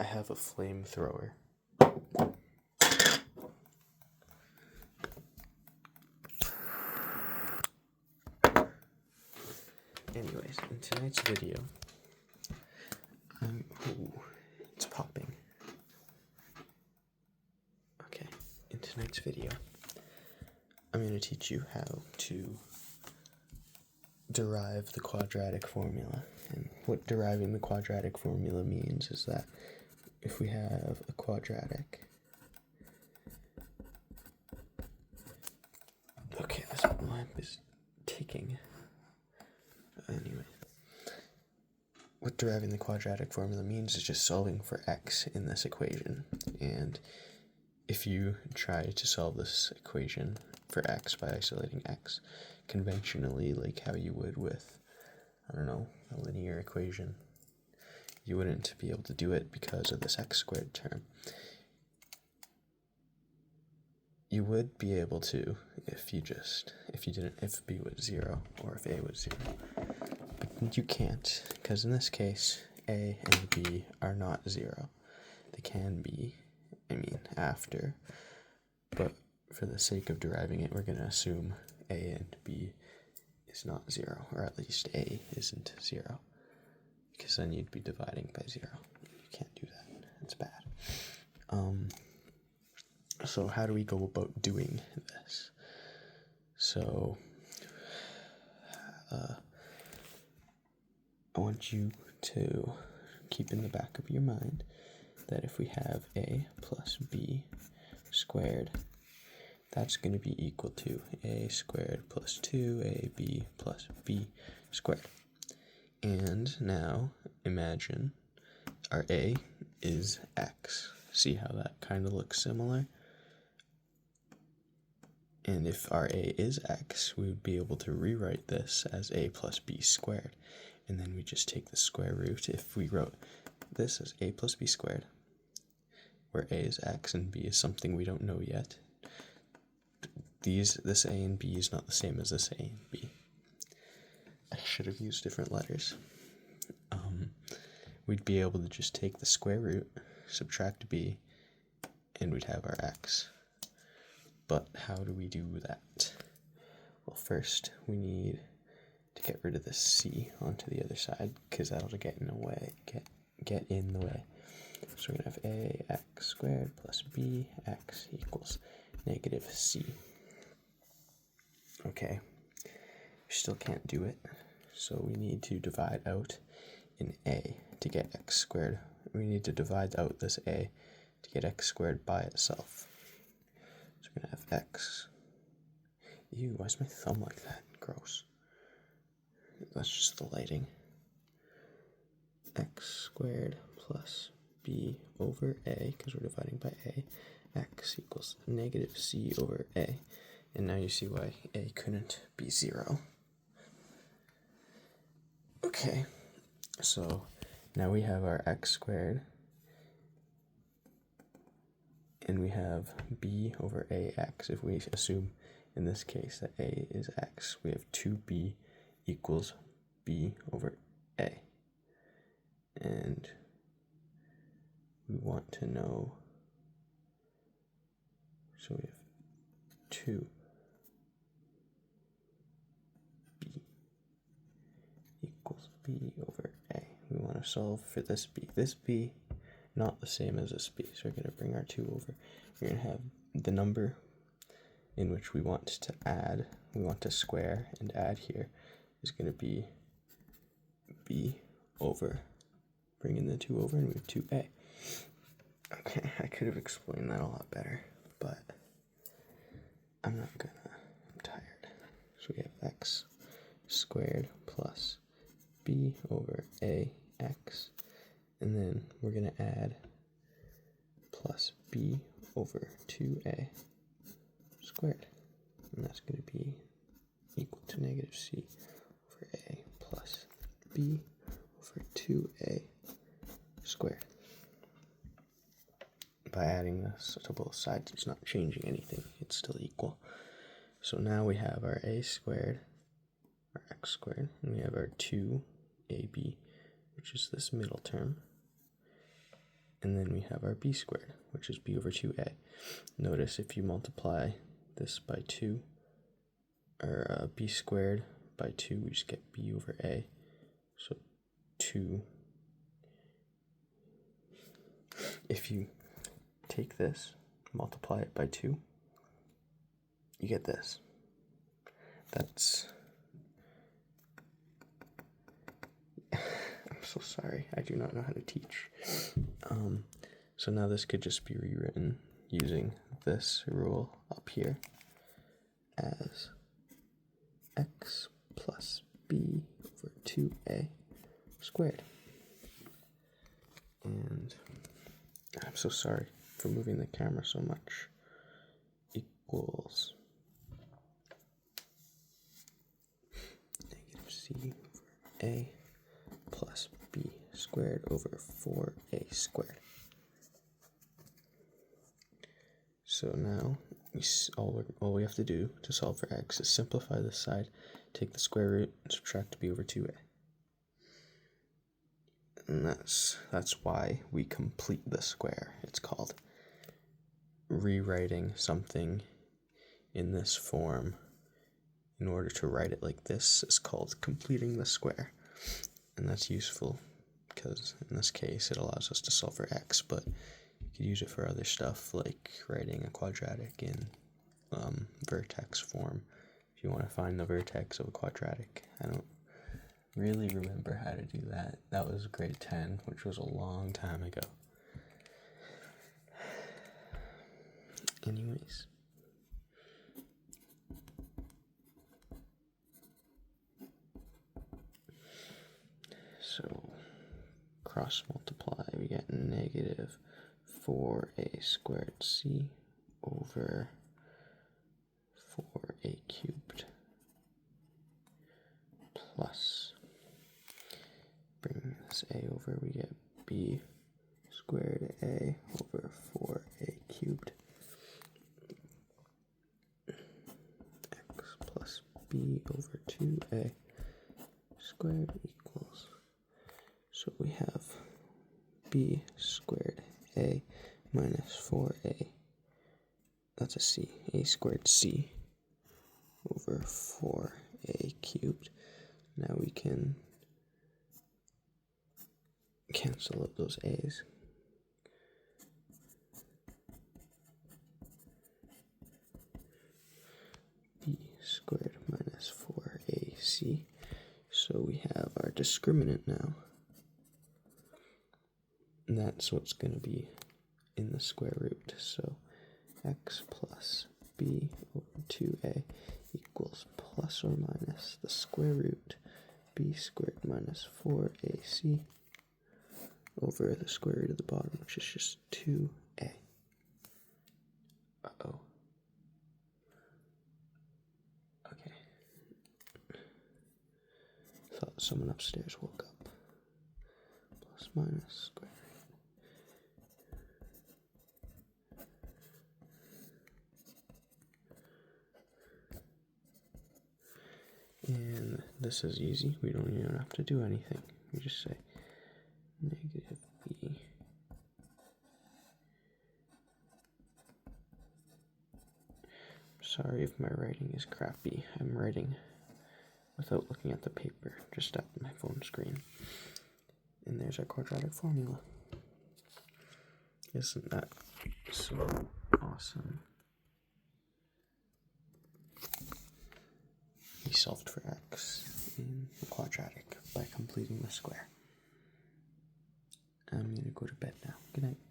I have a flamethrower. Anyways, in tonight's video, it's popping. Okay, in tonight's video, I'm going to teach you how to derive the quadratic formula. And what deriving the quadratic formula means is that if we have a quadratic, okay, this lamp is ticking. Anyway, what deriving the quadratic formula means is just solving for x in this equation. And if you try to solve this equation for x by isolating x conventionally, like how you would with, I don't know, a linear equation, you wouldn't be able to do it because of this x squared term. You would be able to if you didn't, if b was 0 or if a was 0. But you can't, because in this case, a and b are not 0. They can be, after, but for the sake of deriving it, we're going to assume a and b is not 0, or at least a isn't 0, because then you'd be dividing by 0. You can't do that. It's bad. So how do we go about doing this? So I want you to keep in the back of your mind that if we have a plus b squared, that's going to be equal to a squared plus 2ab plus b squared. And now imagine our a is x. See how that kind of looks similar? And if our a is x, we would be able to rewrite this as a plus b squared. And then we just take the square root. If we wrote this as a plus b squared, where a is x and b is something we don't know yet, this a and b is not the same as this a and b. I should have used different letters. We'd be able to just take the square root, subtract b, and we'd have our x. But how do we do that? Well, first we need to get rid of the c onto the other side, because that'll get in the way. Get in the way. So we're gonna have a x squared plus b x equals negative c. Okay, we still can't do it, so we need to divide out in a to get x squared. We need to divide out this a to get x squared by itself. So we're gonna have x. Ew, why is my thumb like that? Gross. That's just the lighting. X squared plus b over a, because we're dividing by a, x equals negative c over a. And now you see why a couldn't be 0. Okay, so now we have our x squared, and we have b over ax. If we assume in this case that a is x, we have 2b equals b over a. And we want to know, so we have 2b equals b over a. We want to solve for this b. This b, not the same as this b, so we're going to bring our 2 over. We're going to have the number in which we want to add, we want to square and add here, is going to be b over, bring in the 2 over, and we have 2a. Okay, I could have explained that a lot better, but I'm not gonna. I'm tired. So we have x squared plus b over ax, and then we're gonna add plus b over 2a squared, and that's gonna be equal to negative c over a plus b over 2a squared. By adding this to both sides, it's not changing anything. It's still equal. So now we have our a squared, our x squared, and we have our 2ab, which is this middle term, And then we have our b squared, which is b over 2a. Notice if you multiply this by 2, or b squared by 2, we just get b over a. So 2. If you take this, multiply it by 2, you get this. That's... I'm so sorry, I do not know how to teach. So now this could just be rewritten using this rule up here as x plus b over 2a squared. And I'm so sorry for moving the camera so much. Equals negative c over a plus b squared over 4a squared. So now all we have to do to solve for x is simplify this side, take the square root, and subtract b over 2a. And that's why we complete the square. It's called rewriting something in this form in order to write it like this is called completing the square. And that's useful because in this case it allows us to solve for x, but you could use it for other stuff like writing a quadratic in vertex form if you want to find the vertex of a quadratic. I don't really remember how to do that. That was grade 10, which was a long time ago. Anyways. So cross multiply, we get negative 4a squared c over 4a cubed plus, bring this a over, we get b squared a over 4a cubed x plus b over 2a squared equals, so we have b squared a minus 4a, that's a c, a squared c over 4a cubed. Now we can cancel out those a's. B squared minus 4ac. So we have our discriminant now. And that's what's going to be in the square root. So x plus b over 2a equals plus or minus the square root b squared minus 4ac over the square root of the bottom, which is just 2a. Uh-oh. Okay. Thought someone upstairs woke up. Plus minus square root. And this is easy. We don't even have to do anything. We just say negative b sorry if my writing is crappy. I'm writing without looking at the paper, just at my phone screen. And there's our quadratic formula. Isn't that so awesome? We solved for x in the quadratic by completing the square. I'm going to go to bed now. Good night. Bye.